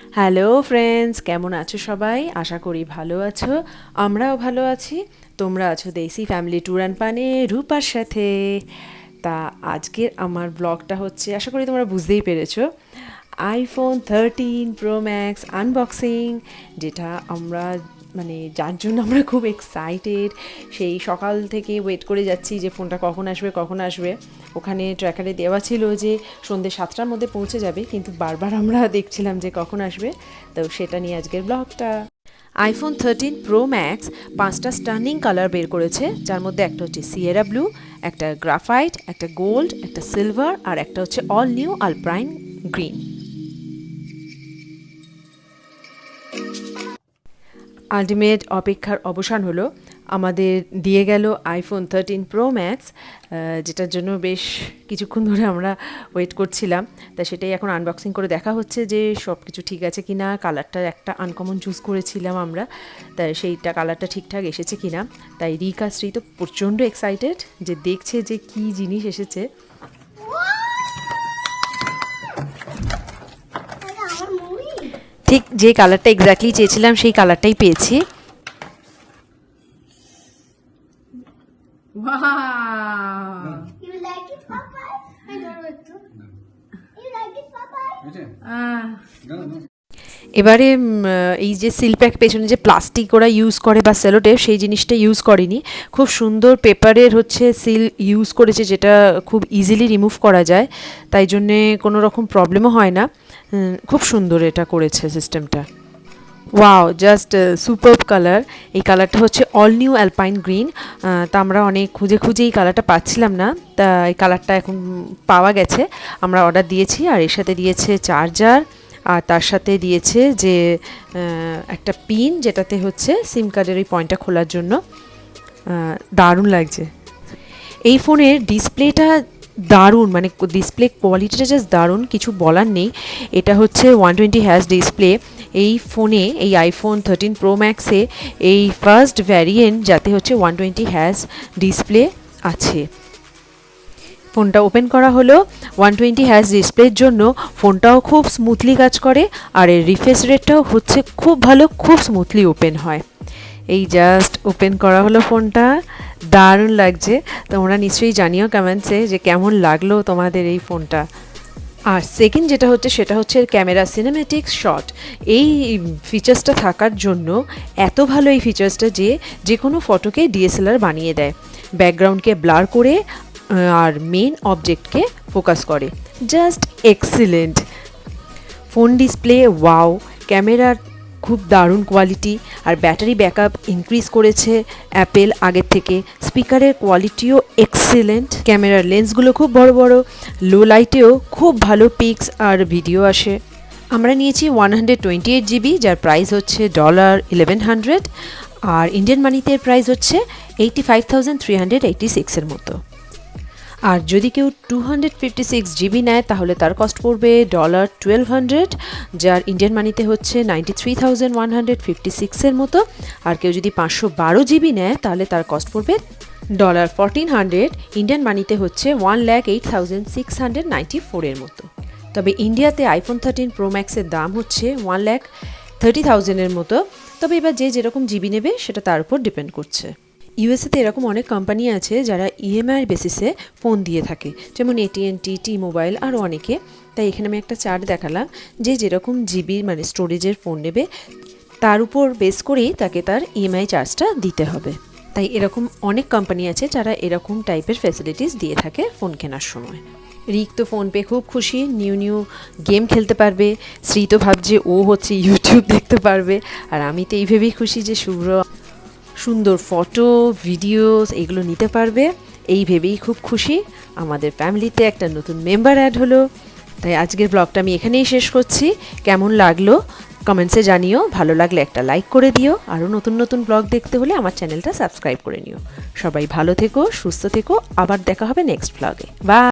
Hello friends, কেমন আছো সবাই? আশা করি ভালো আছো। আমরাও ভালো আছি। তোমরা আছো দেশি ফ্যামিলি ট্যুর অ্যান্ড পানে রূপার সাথে। তা আজকের আমার ব্লগটা হচ্ছে, আশা করি তোমরা বুঝতেই পেরেছো, আইফোন 13 প্রো ম্যাক্স আনবক্সিং, যেটা আমরা যার জন্য আমরা খুব এক্সাইটেড। সেই সকাল থেকে ওয়েট করে যাচ্ছি যে ফোনটা কখন আসবে। ওখানে ট্র্যাকারে দেওয়া ছিল যে সন্ধ্যে 7টার মধ্যে পৌঁছে যাবে, কিন্তু বারবার আমরা দেখছিলাম যে কখন আসবে। তো সেটা নিয়ে আজকের ব্লগটা। আইফোন 13 প্রো ম্যাক্স 5টা স্টানিং কালার বের করেছে, যার মধ্যে একটা হচ্ছে সিয়েরা ব্লু, একটা গ্রাফাইট, একটা গোল্ড, একটা সিলভার, আর একটা হচ্ছে all new alpine green. Ultimate অপেক্ষার অবসান হলো, আমাদের দিয়ে গেল আইফোন 13 প্রো ম্যাক্স, যেটার জন্য বেশ কিছুক্ষণ ধরে আমরা ওয়েট করছিলাম। তা সেটাই এখন আনবক্সিং করে দেখা হচ্ছে যে সব কিছু ঠিক আছে কি না। কালারটা একটা আনকমন চুজ করেছিলাম আমরা, তাই সেইটা কালারটা ঠিকঠাক এসেছে কি না। তাই রিকা শ্রী তো প্রচণ্ড এক্সাইটেড যে দেখছে যে কী জিনিস এসেছে। ঠিক যে কালারটা এক্স্যাক্টলি চেয়েছিলাম সেই কালারটাই পেয়েছি। Wow. You like it, Papa? I don't want to. You like it, Papa? এবারে এই যে সিল প্যাক পেছনে যে প্লাস্টিক ওরা ইউজ করে বা সেলোটেপ, সেই জিনিসটা ইউজ করেনি। খুব সুন্দর পেপারের হচ্ছে সিল ইউজ করেছে, যেটা খুব ইজিলি রিমুভ করা যায়, তাই জন্যে কোনো রকম প্রবলেমও হয় না। খুব সুন্দর এটা করেছে সিস্টেমটা। Wow, just superb colour. এই কালারটা হচ্ছে অল নিউ অ্যালপাইন গ্রিন। তা আমরা অনেক খুঁজে খুঁজে এই কালারটা পাচ্ছিলাম না, তা এই কালারটা এখন পাওয়া গেছে। আমরা অর্ডার দিয়েছি, আর এর সাথে দিয়েছে চার্জার, আর তার সাথে দিয়েছে যে একটা পিন, যেটাতে হচ্ছে সিম কার্ডের ওই পয়েন্টটা খোলার জন্য। দারুণ লাগছে। এই ফোনের ডিসপ্লেটা দারুণ, মানে ডিসপ্লে কোয়ালিটিটা জাস্ট দারুণ, কিছু বলার নেই। এটা হচ্ছে 120 হ্যাজ ডিসপ্লে। এই ফোনে, এই আইফোন 13 প্রো ম্যাক্সে এই ফার্স্ট ভ্যারিয়েন্ট যাতে হচ্ছে 120 হ্যাজ ডিসপ্লে আছে। ফোনটা ওপেন করা হলো 120 হ্যাজ ডিসপ্লের জন্য। ফোনটাও খুব স্মুথলি কাজ করে, আর এর রিফ্রেশ রেটটাও হচ্ছে খুব ভালো, খুব স্মুথলি ওপেন হয়। এই জাস্ট ওপেন করা হলো ফোনটা, দারুণ লাগছে। তোমরা নিশ্চয়ই জানিও কমেন্টসে যে কেমন লাগলো তোমাদের এই ফোনটা। আর সেকেন্ড যেটা হচ্ছে সেটা হচ্ছে ক্যামেরা সিনেমেটিক শট। এই ফিচার্সটা থাকার জন্য, এত ভালো এই ফিচার্সটা যে যে কোনো ফটোকে ডিএসএলআর বানিয়ে দেয়, ব্যাকগ্রাউন্ডকে ব্লার করে আর মেন অবজেক্টকে ফোকাস করে। Just excellent. Phone display wow, ক্যামেরার খুব দারুণ কোয়ালিটি, আর ব্যাটারি ব্যাকআপ ইনক্রিজ করেছে অ্যাপেল আগের থেকে। স্পিকারের কোয়ালিটিও এক্সিলেন্ট। ক্যামেরার লেন্সগুলো খুব বড় বড়, লো লাইটেও খুব ভালো পিক্স আর ভিডিও আসে। আমরা নিয়েছি 128 জিবি, যার প্রাইস হচ্ছে $1100, আর ইন্ডিয়ান মানিতে প্রাইস হচ্ছে 85,386 মতো। আর যদি কেউ 256 জিবি নেয় তাহলে তার কস্ট পড়বে $1200, যার ইন্ডিয়ান মানিতে হচ্ছে 93,156 মতো। আর কেউ যদি 512 জিবি নেয় তাহলে তার কস্ট পড়বে $1400, ইন্ডিয়ান মানিতে হচ্ছে 1,08,694 মতো। তবে ইন্ডিয়াতে আইফোন 13 প্রো ম্যাক্সের দাম হচ্ছে 1,30,000 মতো। তবে এবার যে যেরকম জিবি নেবে সেটা তার উপর ডিপেন্ড করছে। ইউএসএতে এরকম অনেক কোম্পানি আছে যারা ইএমআই বেসিসে ফোন দিয়ে থাকে, যেমন AT&T, T-Mobile, আরও অনেকে। তাই এখানে আমি একটা চার্ট দেখালাম যে যেরকম জিবি মানে স্টোরেজের ফোন নেবে তার উপর বেস করেই তাকে তার ইএমআই চার্জটা দিতে হবে। তাই এরকম অনেক কোম্পানি আছে যারা এরকম টাইপের ফ্যাসিলিটিস দিয়ে থাকে ফোন কেনার সময়। রিক তো ফোন পেয়ে খুব খুশি, নিউ গেম খেলতে পারবে। শ্রী তো ভাবছে ও হচ্ছে ইউটিউব দেখতে পারবে। আর আমি তো এই ভেবেই খুশি যে শুভ্র সুন্দর ফটো, ভিডিওস এগুলো নিতে পারবে। এই ভেবেই খুব খুশি। আমাদের ফ্যামিলিতে একটা নতুন মেম্বার অ্যাড হলো। তাই আজকের ব্লগটা আমি এখানেই শেষ করছি। কেমন লাগলো কমেন্টসে জানিও। ভালো লাগলে একটা লাইক করে দিও। আরও নতুন নতুন ব্লগ দেখতে হলে আমার চ্যানেলটা সাবস্ক্রাইব করে নিও। সবাই ভালো থেকো, সুস্থ থেকো। আবার দেখা হবে নেক্সট ব্লগে। বাই।